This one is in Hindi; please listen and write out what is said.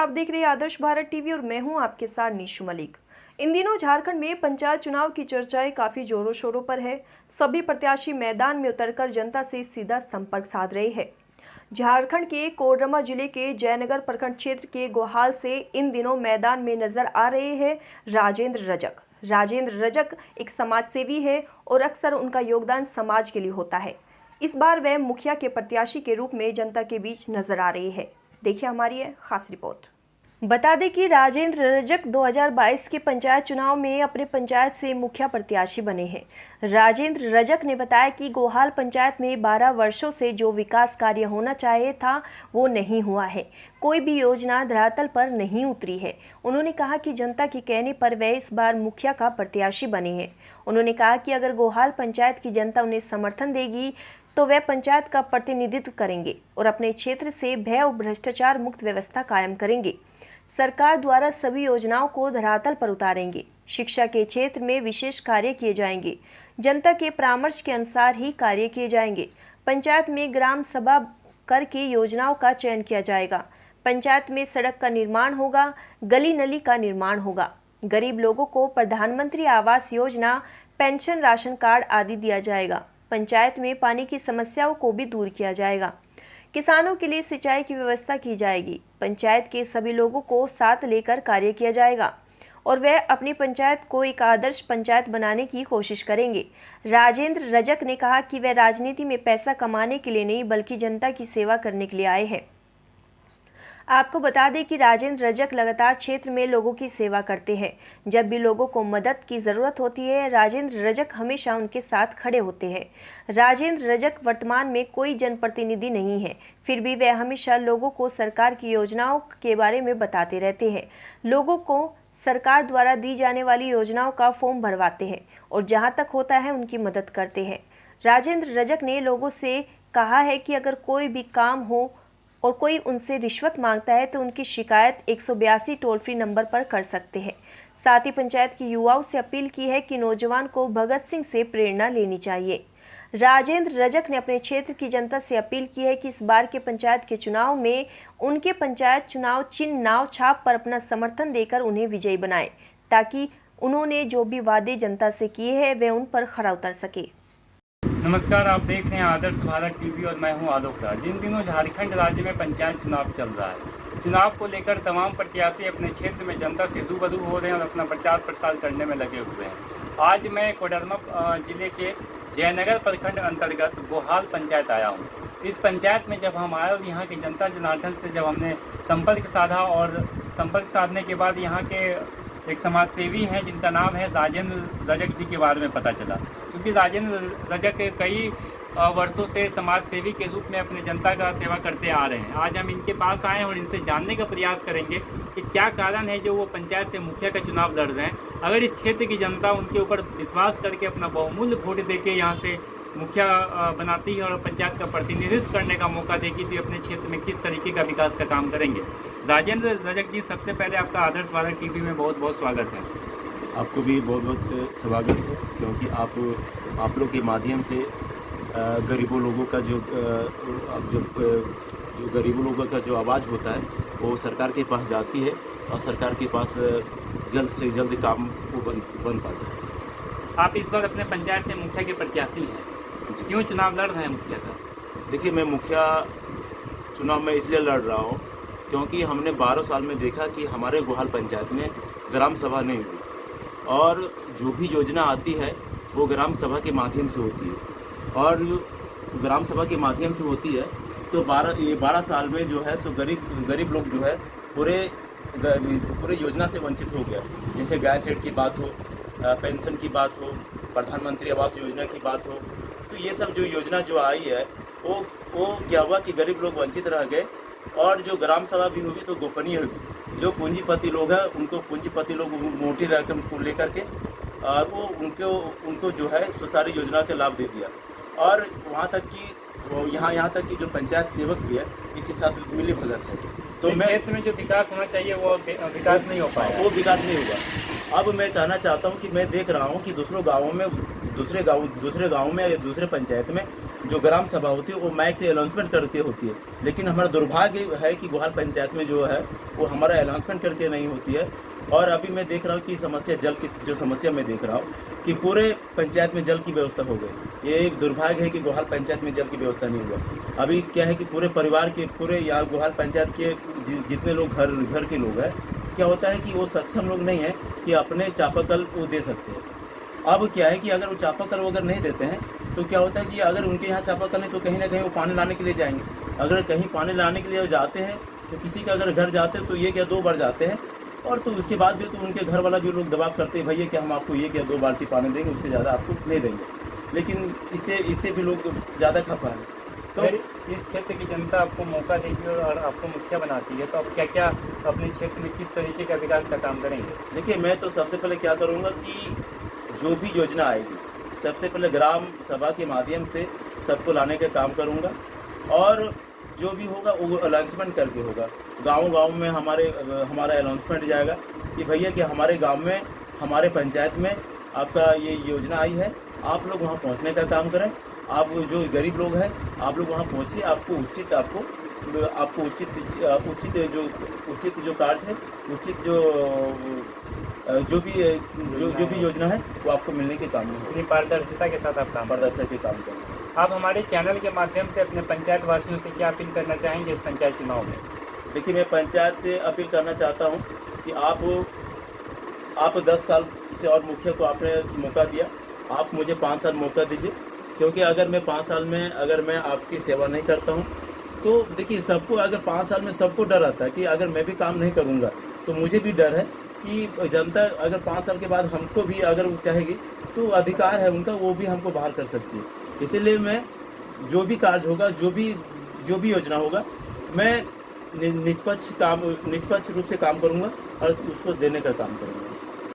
आप देख रहे हैं आदर्श भारत टीवी और मैं हूं आपके साथ निशु मलिक। इन दिनों झारखंड में पंचायत चुनाव की चर्चाएं काफी जोरों शोरों पर है। सभी प्रत्याशी मैदान में उतरकर जनता से सीधा संपर्क साध रहे हैं। झारखंड के कोडरमा जिले के जयनगर प्रखंड क्षेत्र के गोहाल से इन दिनों मैदान में नजर आ रहे हैं राजेंद्र रजक। राजेंद्र रजक एक समाज सेवी है और अक्सर उनका योगदान समाज के लिए होता है। इस बार वह मुखिया के प्रत्याशी के रूप में जनता के बीच नजर आ रहे हैं। देखिए हमारी ये खास रिपोर्ट। बता दें कि राजेंद्र रजक 2022 के पंचायत चुनाव में अपने पंचायत से मुखिया प्रत्याशी बने हैं। राजेंद्र रजक ने बताया कि गोहाल पंचायत में 12 वर्षों से जो विकास कार्य होना चाहिए था वो नहीं हुआ है। कोई भी योजना धरातल पर नहीं उतरी है। उन्होंने कहा कि जनता के कहने पर वे इस बार मुखिया का प्रत्याशी बने हैं। उन्होंने कहा कि अगर गोहाल पंचायत की जनता उन्हें समर्थन देगी तो वे पंचायत का प्रतिनिधित्व करेंगे और अपने क्षेत्र से भय और भ्रष्टाचार मुक्त व्यवस्था कायम करेंगे। सरकार द्वारा सभी योजनाओं को धरातल पर उतारेंगे। शिक्षा के क्षेत्र में विशेष कार्य किए जाएंगे। जनता के परामर्श के अनुसार ही कार्य किए जाएंगे। पंचायत में ग्राम सभा करके योजनाओं का चयन किया जाएगा। पंचायत में सड़क का निर्माण होगा, गली नली का निर्माण होगा। गरीब लोगों को प्रधानमंत्री Awas Yojana, pension, ration card आदि दिया जाएगा। पंचायत में पानी की समस्याओं को भी दूर किया जाएगा। किसानों के लिए सिंचाई की व्यवस्था की जाएगी। पंचायत के सभी लोगों को साथ लेकर कार्य किया जाएगा और वह अपनी पंचायत को एक आदर्श पंचायत बनाने की कोशिश करेंगे। राजेंद्र रजक ने कहा कि वह राजनीति में पैसा कमाने के लिए नहीं बल्कि जनता की सेवा करने के लिए आए हैं। आपको बता दें कि राजेंद्र रजक लगातार क्षेत्र में लोगों की सेवा करते हैं। जब भी लोगों को मदद की जरूरत होती है, राजेंद्र रजक हमेशा उनके साथ खड़े होते हैं। राजेंद्र रजक वर्तमान में कोई जनप्रतिनिधि नहीं है, फिर भी वे हमेशा लोगों को सरकार की योजनाओं के बारे में बताते रहते हैं। लोगों को सरकार द्वारा दी जाने वाली योजनाओं का फॉर्म भरवाते हैं और जहां तक होता है उनकी मदद करते हैं। राजेंद्र रजक ने लोगों से कहा है कि अगर कोई भी काम हो और कोई उनसे रिश्वत मांगता है तो उनकी शिकायत 182 टोल फ्री नंबर पर कर सकते हैं। साथ ही पंचायत के युवाओं से अपील की है कि नौजवान को भगत सिंह से प्रेरणा लेनी चाहिए। राजेंद्र रजक ने अपने क्षेत्र की जनता से अपील की है कि इस बार के पंचायत के चुनाव में उनके पंचायत चुनाव चिन्ह नाव छाप पर अपना समर्थन देकर उन्हें विजयी बनाएं, ताकि उन्होंने जो भी वादे जनता से किए हैं वे उन पर खरा उतर सके। नमस्कार, आप देख रहे हैं आदर्श भारत टीवी और मैं हूं आलोक राज। इन दिनों झारखंड राज्य में पंचायत चुनाव चल रहा है। चुनाव को लेकर तमाम प्रत्याशी अपने क्षेत्र में जनता से रूबरू हो रहे हैं और अपना प्रचार प्रसार करने में लगे हुए हैं। आज मैं कोडरमा जिले के जयनगर प्रखंड अंतर्गत गोहाल पंचायत आया हूँ। इस पंचायत में जब हम आए और यहाँ की जनता जनार्दन से जब हमने संपर्क साधा और संपर्क साधने के बाद यहाँ के एक समाज सेवी हैं जिनका नाम है राजेंद्र रजक जी के बारे में पता चला। क्योंकि राजेंद्र रजक कई वर्षों से समाज सेवी के रूप में अपने जनता का सेवा करते आ रहे हैं। आज हम इनके पास आए हैं और इनसे जानने का प्रयास करेंगे कि क्या कारण है जो वो पंचायत से मुखिया का चुनाव लड़ रहे हैं। अगर इस क्षेत्र की जनता उनके ऊपर विश्वास करके अपना बहुमूल्य वोट देके यहाँ से मुखिया बनाती है और पंचायत का प्रतिनिधित्व करने का मौका देगी तो अपने क्षेत्र में किस तरीके का विकास का काम करेंगे। राजेंद्र रजक जी, सबसे पहले आपका आदर्श भारत टीवी में बहुत बहुत स्वागत है। आपको भी बहुत बहुत स्वागत है, क्योंकि आप लोग के माध्यम से गरीबों लोगों का जो गरीबों लोगों का जो आवाज़ होता है वो सरकार के पास जाती है और सरकार के पास जल्द से जल्द काम वो बन पाता है। आप इस बार अपने पंचायत से मुखिया के प्रत्याशी हैं, क्यों चुनाव लड़ रहे हैं मुखिया का? देखिए, मैं मुखिया चुनाव में इसलिए लड़ रहा हूँ क्योंकि हमने 12 साल में देखा कि हमारे गोहाल पंचायत में ग्राम सभा नहीं हुई और जो भी योजना आती है वो ग्राम सभा के माध्यम से होती है और ग्राम सभा के माध्यम से होती है तो 12 साल में जो है सो गरीब लोग जो है पूरे योजना से वंचित हो गया। जैसे गैस सेट की बात हो, पेंशन की बात हो, प्रधानमंत्री आवास योजना की बात हो, तो ये सब जो योजना जो आई है वो क्या हुआ कि गरीब लोग वंचित रह गए और जो ग्राम सभा भी होगी तो गोपनीय होगी। जो पूंजीपति लोग हैं उनको पूंजीपति लोग मोटी रकम को लेकर के और वो उनको जो है तो सारी योजना के लाभ दे दिया और वहाँ तक कि यहाँ तक कि जो पंचायत सेवक भी है इनके साथ मिली भगत है। तो मैं क्षेत्र में जो विकास होना चाहिए वो विकास नहीं हो पाया, वो विकास नहीं हुआ। अब मैं कहना चाहता हूँ कि मैं देख रहा हूँ कि दूसरे गाँवों में या दूसरे पंचायत में जो ग्राम सभा होती है वो माइक से अनाउंसमेंट करके होती है, लेकिन हमारा दुर्भाग्य है कि गोहाल पंचायत में जो है वो हमारा अनाउंसमेंट करके नहीं होती है। और अभी मैं देख रहा हूँ कि समस्या जल की जो समस्या मैं देख रहा हूँ कि पूरे पंचायत में जल की व्यवस्था हो गई। ये दुर्भाग्य है कि गोहाल पंचायत में जल की व्यवस्था नहीं हुआ। अभी क्या है कि पूरे परिवार के पूरे यहाँ गोहाल पंचायत के जितने लोग घर के लोग हैं, क्या होता है कि वो सक्षम लोग नहीं है कि अपने चापाकल वो दे सकते हैं। अब क्या है कि अगर वो चापाकल वगैरह नहीं देते हैं तो क्या होता है कि अगर उनके यहाँ चापाकल नहीं तो कहीं ना कहीं वो पानी लाने के लिए जाएंगे। अगर कहीं पानी लाने के लिए जाते हैं तो किसी का अगर घर जाते हैं तो ये क्या 2 बार जाते हैं, और तो उसके बाद भी तो उनके घर वाला भी लोग दबाव करते हैं, भैया क्या हम आपको ये क्या 2 बाल्टी पानी देंगे, उससे ज़्यादा आपको नहीं देंगे। लेकिन इससे भी लोग ज़्यादा खफा है। तो अगर इस क्षेत्र की जनता आपको मौका देगी और आपको मुखिया बनाती है तो आप क्या क्या अपने क्षेत्र में किस तरीके का विकास का काम करेंगे? देखिए, मैं तो सबसे पहले क्या करूँगा कि जो भी योजना आएगी सबसे पहले ग्राम सभा के माध्यम से सबको लाने का काम करूँगा, और जो भी होगा वो अनाउंसमेंट करके होगा। गांव में हमारा अनाउंसमेंट जाएगा कि भैया कि हमारे गांव में हमारे पंचायत में आपका ये योजना आई है, आप लोग वहां पहुंचने का काम करें। आप जो गरीब लोग हैं आप लोग वहां पहुंचिए, आपको उचित जो कार्य है, उचित जो भी योजना है वो आपको मिलने के काम में हो। अपनी पारदर्शिता के साथ आप काम पारदर्शिता के काम करें। आप हमारे चैनल के माध्यम से अपने पंचायत वासियों से क्या अपील करना चाहेंगे इस पंचायत चुनाव में? देखिए, मैं पंचायत से अपील करना चाहता हूं कि आप 10 साल से और मुखिया को आपने मौका दिया, आप मुझे 5 साल मौका दीजिए, क्योंकि अगर मैं 5 साल में अगर मैं आपकी सेवा नहीं करता हूं तो देखिए सबको अगर 5 साल में सबको डर आता है कि अगर मैं भी काम नहीं करूंगा तो मुझे भी डर है कि जनता अगर 5 साल के बाद हमको भी अगर वो चाहेगी तो अधिकार है उनका, वो भी हमको बाहर कर सकती है। इसीलिए मैं जो भी कार्य होगा, जो भी योजना होगा, मैं निष्पक्ष रूप से काम करूंगा और उसको देने का काम करूंगा।